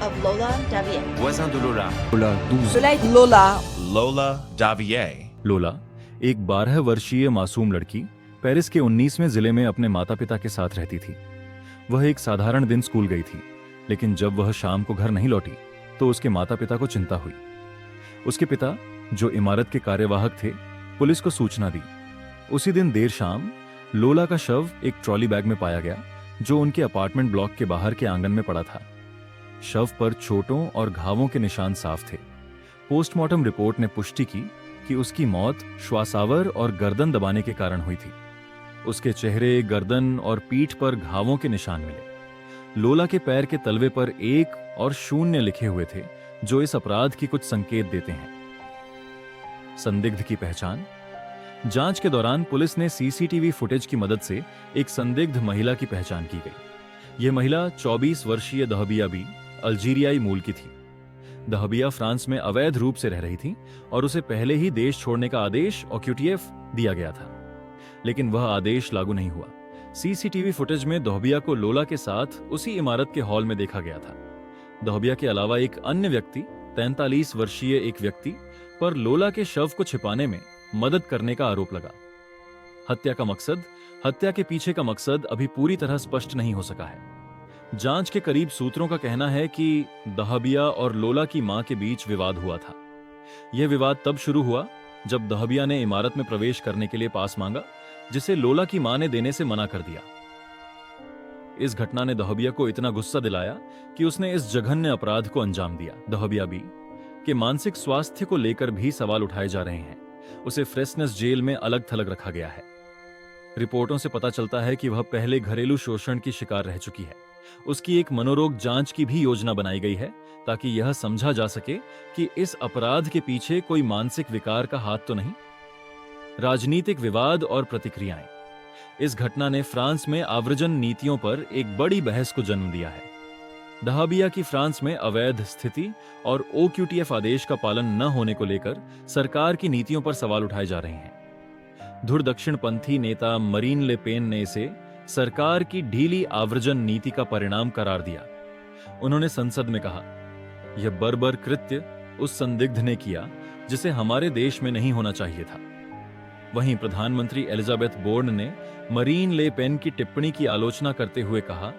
of Lola Davier. Voisin de Lola. लोला 12 Soleil Lola. Lola Davier. लोला एक 12 वर्षीय मासूम लड़की पेरिस के 19वें जिले में अपने माता पिता के साथ रहती थी। वह एक साधारण दिन स्कूल गई थी, लेकिन जब वह शाम को घर नहीं लौटी तो उसके माता पिता को चिंता हुई। उसके पिता, जो इमारत के कार्यवाहक थे, पुलिस को सूचना दी। उसी दिन देर शाम लोला का शव एक ट्रॉली बैग में पाया गया, जो उनके अपार्टमेंट ब्लॉक के बाहर के आंगन में पड़ा था। शव पर चोटों और घावों के निशान साफ थे। पोस्टमार्टम रिपोर्ट ने पुष्टि की कि उसकी मौत श्वासावर और गर्दन दबाने के कारण हुई थी। उसके चेहरे, गर्दन और पीठ पर घावों के निशान मिले। लोला के पैर के तलवे पर 1 और 0 लिखे हुए थे, जो इस अपराध की कुछ संकेत देते हैं। संदिग्ध की पहचान। जांच के दौरान पुलिस ने सीसीटीवी फुटेज की मदद से एक संदिग्ध महिला की पहचान की गई। यह महिला 24 वर्षीय दहबिया बी, अल्जीरियाई मूल की थी। दहबिया फ्रांस में अवैध रूप से रह रही थी और उसे पहले ही देश छोड़ने का आदेश OQTF दिया गया था, लेकिन वह आदेश लागू नहीं हुआ। सीसीटीवी फुटेज में दहबिया को लोला के साथ उसी इमारत के हॉल में देखा गया था। दहबिया के अलावा एक अन्य व्यक्ति, 43 वर्षीय एक व्यक्ति पर लोला के शव को छिपाने में मदद करने का आरोप लगा। हत्या के पीछे का मकसद अभी पूरी तरह स्पष्ट नहीं हो सका है। जांच के करीब सूत्रों का कहना है कि दहबिया और लोला की मां के बीच विवाद हुआ था। यह विवाद तब शुरू हुआ जब दहबिया ने इमारत में प्रवेश करने के लिए पास मांगा, जिसे लोला की मां ने देने से मना कर दिया। इस घटना ने दहबिया को इतना गुस्सा दिलाया कि उसने इस जघन्य अपराध को अंजाम दिया। दहबिया बी के मानसिक स्वास्थ्य को लेकर भी सवाल उठाए जा रहे हैं। उसे फ्रेसनेस जेल में अलग थलग रखा गया है। रिपोर्टों से पता चलता है कि वह पहले घरेलू शोषण की शिकार रह चुकी है। उसकी एक मनोरोग जांच की भी योजना बनाई गई है, ताकि यह समझा जा सके कि इस अपराध के पीछे कोई मानसिक विकार का हाथ तो नहीं। राजनीतिक विवाद और प्रतिक्रियाएं। इस घटना ने फ्रांस में आव्रजन नीतियों पर एक बड़ी बहस को जन्म दिया है। दहबिया की फ्रांस में अवैध स्थिति और OQTF आदेश का पालन न होने को लेकर सरकार की नीतियों पर सवाल उठाए जा रहे हैं। धुर दक्षिणपंथी नेता मरीन ले पेन ने इसे सरकार की ढीली आव्रजन नीति का परिणाम करार दिया। उन्होंने संसद में कहा, यह बर्बर कृत्य उस संदिग्ध ने किया जिसे हमारे देश में नहीं होना चाहिए था। वहीं प्रधानमंत्री एलिजाबेथ बोर्न ने मरीन ले पेन की टिप्पणी की आलोचना करते हुए कहा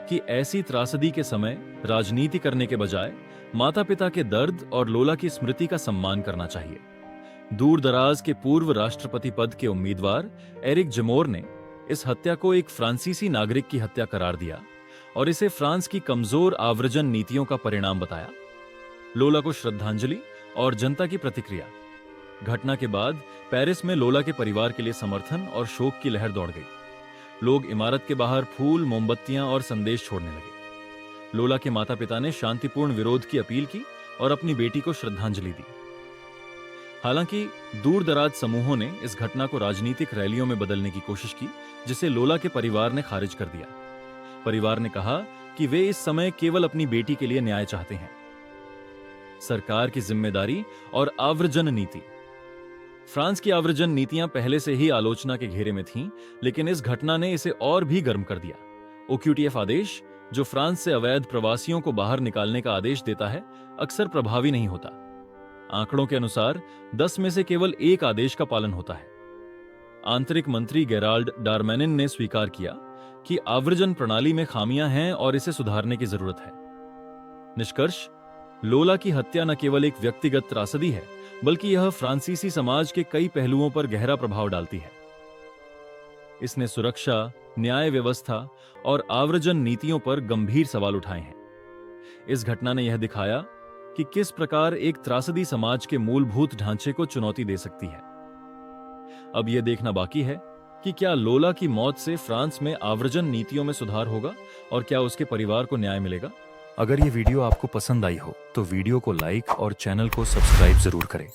कि ऐसी त्रासदी के समय राजनीति करने के बजाय माता पिता के दर्द और लोला की स्मृति का सम्मान करना चाहिए। दूर दराज के पूर्व राष्ट्रपति पद के उम्मीदवार एरिक जमोर ने इस हत्या को एक फ्रांसीसी नागरिक की हत्या करार दिया और इसे फ्रांस की कमजोर आव्रजन नीतियों का परिणाम बताया। लोला को श्रद्धांजलि और जनता की प्रतिक्रिया। घटना के बाद पेरिस में लोला के परिवार के लिए समर्थन और शोक की लहर दौड़ गई। लोग इमारत के बाहर फूल, मोमबत्तियां और संदेश छोड़ने लगे। लोला के माता पिता ने शांतिपूर्ण विरोध की अपील की और अपनी बेटी को श्रद्धांजलि दी। हालांकि दूर दराज समूहों ने इस घटना को राजनीतिक रैलियों में बदलने की कोशिश की, जिसे लोला के परिवार ने खारिज कर दिया। परिवार ने कहा कि वे इस समय केवल अपनी बेटी के लिए न्याय चाहते हैं। सरकार की जिम्मेदारी और आव्रजन नीति। फ्रांस की आव्रजन नीतियां पहले से ही आलोचना के घेरे में थीं, लेकिन इस घटना ने इसे और भी गर्म कर दिया। OQTF आदेश, जो फ्रांस से अवैध प्रवासियों को बाहर निकालने का आदेश देता है, अक्सर प्रभावी नहीं होता। आंकड़ों के अनुसार 10 में से केवल 1 आदेश का पालन होता है। आंतरिक मंत्री गेराल्ड डारमेनिन ने स्वीकार किया कि आव्रजन प्रणाली में खामियां हैं और इसे सुधारने की जरूरत है। निष्कर्ष, लोला की हत्या न केवल एक व्यक्तिगत त्रासदी है, बल्कि यह फ्रांसीसी समाज के कई पहलुओं पर गहरा प्रभाव डालती है। इसने सुरक्षा, न्याय व्यवस्था और आव्रजन नीतियों पर गंभीर सवाल उठाए हैं। इस घटना ने यह दिखाया कि किस प्रकार एक त्रासदी समाज के मूलभूत ढांचे को चुनौती दे सकती है। अब यह देखना बाकी है कि क्या लोला की मौत से फ्रांस में आव्रजन नीतियों में सुधार होगा और क्या उसके परिवार को न्याय मिलेगा। अगर ये वीडियो आपको पसंद आई हो तो वीडियो को लाइक और चैनल को सब्सक्राइब जरूर करें।